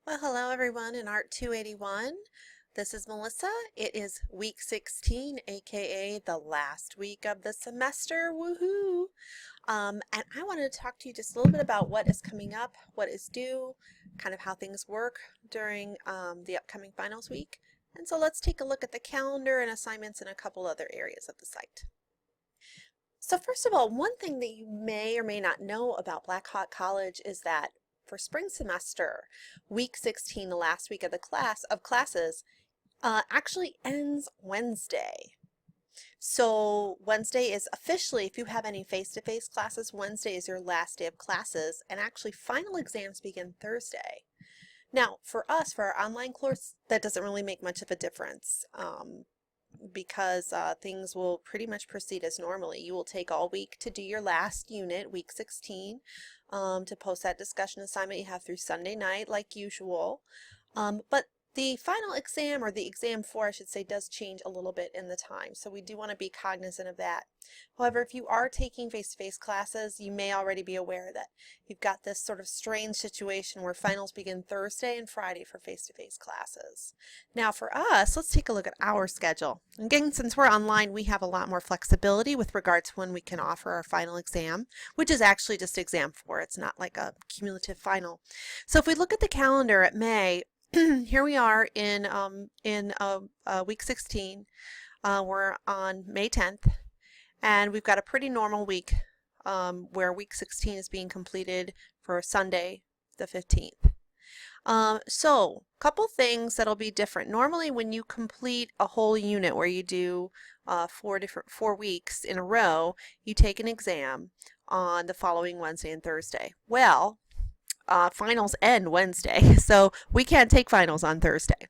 Well, hello everyone in Art 281. This is Melissa. It is week 16, aka the last week of the semester. Woohoo! And I wanted to talk to you just a little bit about what is coming up, what is due, kind of how things work during the upcoming finals week. And so let's take a look at the calendar and assignments in a couple other areas of the site. So first of all, one thing that you may or may not know about Black Hawk College is that for spring semester, week 16, the last week of the classes, actually ends Wednesday. So Wednesday is officially, if you have any face-to-face classes, Wednesday is your last day of classes, and actually final exams begin Thursday. Now, for us, for our online course, that doesn't really make much of a difference. Because things will pretty much proceed as normally. You will take all week to do your last unit, week 16, to post that discussion assignment you have through Sunday night like usual. But the final exam, or the exam 4, I should say, does change a little bit in the time. So we do want to be cognizant of that. However, if you are taking face-to-face classes, you may already be aware that you've got this sort of strange situation where finals begin Thursday and Friday for face-to-face classes. Now for us, let's take a look at our schedule. Again, since we're online, we have a lot more flexibility with regard to when we can offer our final exam, which is actually just exam 4. It's not like a cumulative final. So if we look at the calendar at May, here we are in week 16. We're on May 10th, and we've got a pretty normal week where week 16 is being completed for Sunday the 15th. So a couple things that'll be different. Normally when you complete a whole unit where you do 4 weeks in a row, you take an exam on the following Wednesday and Thursday. Well, finals end Wednesday, so we can't take finals on Thursday.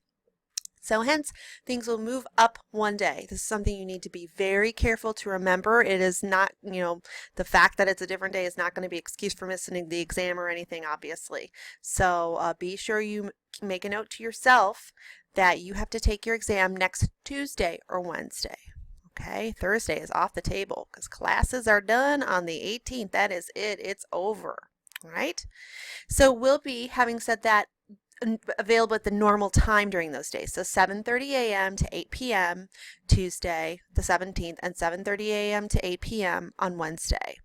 So hence, things will move up one day. This is something you need to be very careful to remember. It is not, the fact that it's a different day is not going to be excuse for missing the exam or anything, obviously. So be sure you make a note to yourself that you have to take your exam next Tuesday or Wednesday. Okay, Thursday is off the table because classes are done on the 18th. That is it. It's over. All right. So we'll be, having said that, available at the normal time during those days. So 7:30 a.m. to 8 p.m. Tuesday, the 17th, and 7:30 a.m. to 8 p.m. on Wednesday.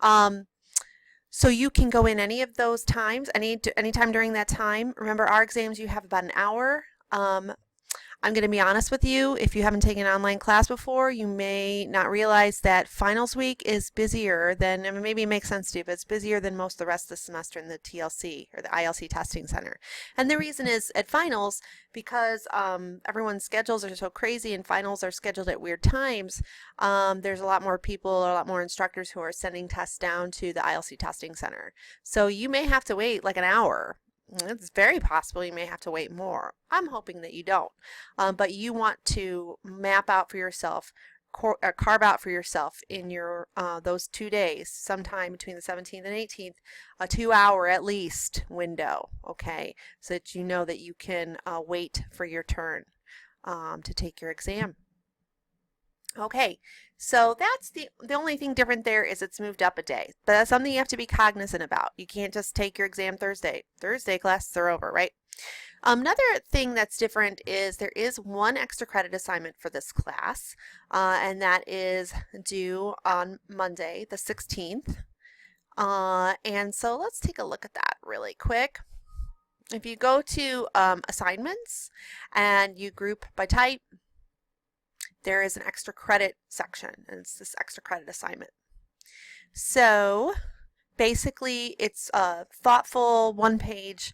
So you can go in any of those times, anytime during that time. Remember, our exams, you have about an hour. I'm going to be honest with you, if you haven't taken an online class before, you may not realize that finals week is busier than, and maybe it makes sense to you, but it's busier than most of the rest of the semester in the TLC, or the ILC testing center. And the reason is at finals, because everyone's schedules are so crazy and finals are scheduled at weird times, there's a lot more people, a lot more instructors who are sending tests down to the ILC testing center. So you may have to wait like an hour. It's very possible you may have to wait more. I'm hoping that you don't. But you want to map out for yourself, carve out for yourself in your those 2 days, sometime between the 17th and 18th, a 2-hour at least window, okay, so that you know that you can wait for your turn to take your exam. Okay, so that's the only thing different there is it's moved up a day. But that's something you have to be cognizant about. You can't just take your exam Thursday. Thursday classes are over, right? Another thing that's different is there is one extra credit assignment for this class, and that is due on Monday, the 16th. And so let's take a look at that really quick. If you go to assignments and you group by type, there is an extra credit section, and it's this extra credit assignment. So basically it's a thoughtful one-page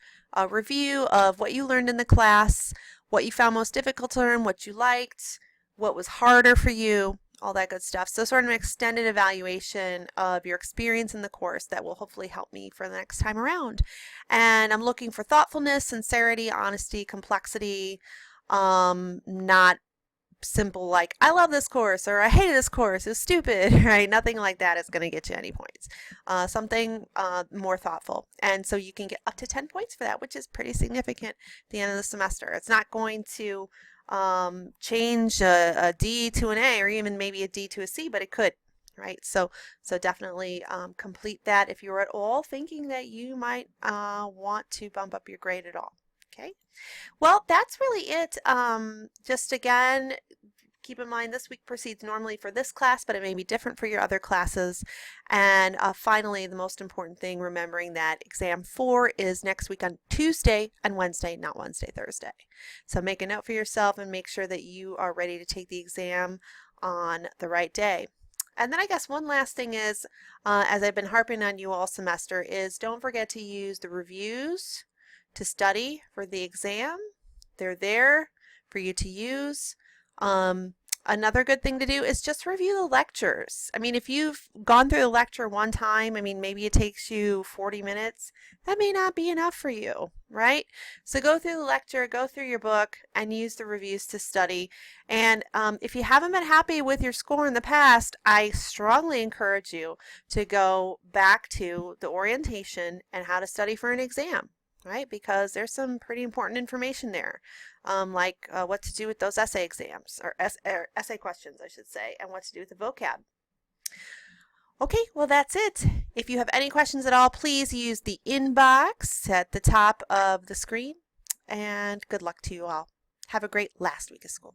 review of what you learned in the class, what you found most difficult to learn, what you liked, what was harder for you, all that good stuff. So sort of an extended evaluation of your experience in the course that will hopefully help me for the next time around. And I'm looking for thoughtfulness, sincerity, honesty, complexity, not simple like I love this course or I hated this course, it's stupid, right? Nothing like that is going to get you any points. Something more thoughtful, and so you can get up to 10 points for that, which is pretty significant at the end of the semester. It's not going to change a D to an A or even maybe a D to a C, but it could, right? So definitely complete that if you're at all thinking that you might want to bump up your grade at all. Okay. Well, that's really it. Just again, keep in mind this week proceeds normally for this class, but it may be different for your other classes. And finally, the most important thing, remembering that exam 4 is next week on Tuesday and Wednesday, not Wednesday, Thursday. So make a note for yourself and make sure that you are ready to take the exam on the right day. And then I guess one last thing is, as I've been harping on you all semester, is don't forget to use the reviews to study for the exam. They're there for you to use. Another good thing to do is just review the lectures. I mean, if you've gone through the lecture one time, I mean, maybe it takes you 40 minutes, that may not be enough for you, right? So go through the lecture, go through your book, and use the reviews to study. And if you haven't been happy with your score in the past, I strongly encourage you to go back to the orientation and how to study for an exam, right? Because there's some pretty important information there, like what to do with those essay exams, or essay questions, I should say, and what to do with the vocab. Okay, well that's it. If you have any questions at all, please use the inbox at the top of the screen, and good luck to you all. Have a great last week of school.